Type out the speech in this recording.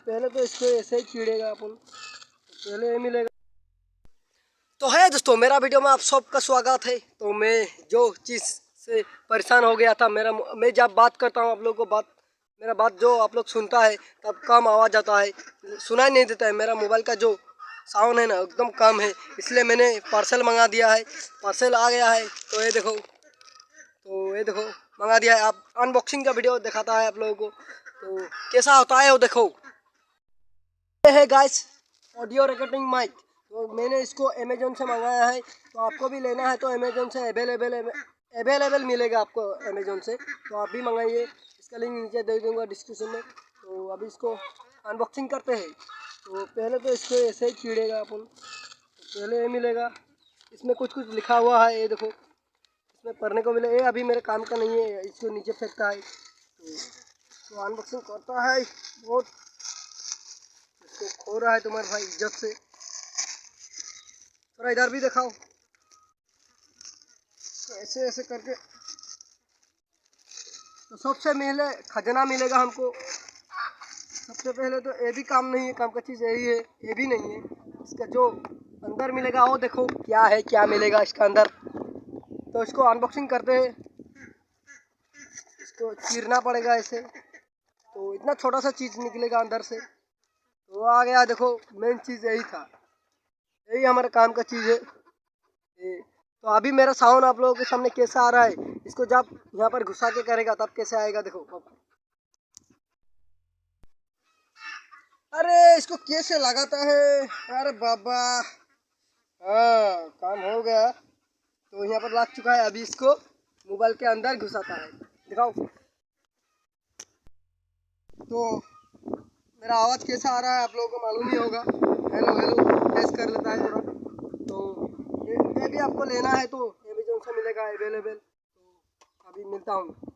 पहले तो इसको ऐसे ही छीड़ेगा अपन, पहले ये मिलेगा। तो है दोस्तों, मेरा वीडियो में आप सबका स्वागत है। तो मैं जो चीज़ से परेशान हो गया था, मैं जब बात करता हूँ आप लोगों को मेरा बात जो आप लोग सुनता है तब कम आवाज़ आता है, सुनाई नहीं देता है। मेरा मोबाइल का जो साउंड है ना एकदम कम है, इसलिए मैंने पार्सल मंगा दिया है। पार्सल आ गया है, तो ये देखो मंगा दिया है। आप अनबॉक्सिंग का वीडियो दिखाता है आप लोगों को, तो कैसा होता है वो देखो। ये है गाइस ऑडियो रिकॉर्डिंग माइक। तो मैंने इसको अमेजोन से मंगाया है, तो आपको भी लेना है तो अमेजोन से अवेलेबल मिलेगा आपको अमेजोन से, तो आप भी मंगाइए। इसका लिंक नीचे दे दूंगा डिस्क्रिप्शन में। तो अभी इसको अनबॉक्सिंग करते हैं। तो पहले तो इसको ऐसे ही छीड़ेगा अपन, तो पहले ये मिलेगा। इसमें कुछ लिखा हुआ है, ये देखो इसमें पढ़ने को मिले। ये अभी मेरे काम का नहीं है, इसको नीचे फेंकता है। तो अनबॉक्सिंग करता है बहुत, इसको खो रहा है तुम्हारे भाई इज्जत से। थोड़ा इधर भी दिखाओ, तो ऐसे ऐसे करके। तो सबसे पहले खजाना मिलेगा हमको। सबसे पहले तो ये भी काम नहीं है, काम का चीज़ यही है, ये भी नहीं है। इसका जो अंदर मिलेगा वो देखो क्या है, क्या मिलेगा इसका अंदर। तो इसको अनबॉक्सिंग करते हैं। इसको चीरना पड़ेगा ऐसे, तो इतना छोटा सा चीज़ निकलेगा अंदर से। तो आ गया, देखो मेन चीज़ यही था, यही हमारे काम का चीज़ है ये। तो अभी मेरा साउंड आप लोगों के सामने कैसा आ रहा है, इसको जब यहाँ पर घुसा के करेगा तब कैसे आएगा देखो। अरे इसको कैसे लगाता है, अरे बाबा। हाँ काम हो गया, तो यहाँ पर लग चुका है। अभी इसको मोबाइल के अंदर घुसाता है, दिखाओ। तो मेरा आवाज़ कैसा आ रहा है आप लोगों को मालूम ही होगा। हेलो हेलो टेस्ट कर लेता है थोड़ा। तो ये भी आपको लेना है तो अमेजोन से मिलेगा अवेलेबल। तो अभी मिलता हूँ।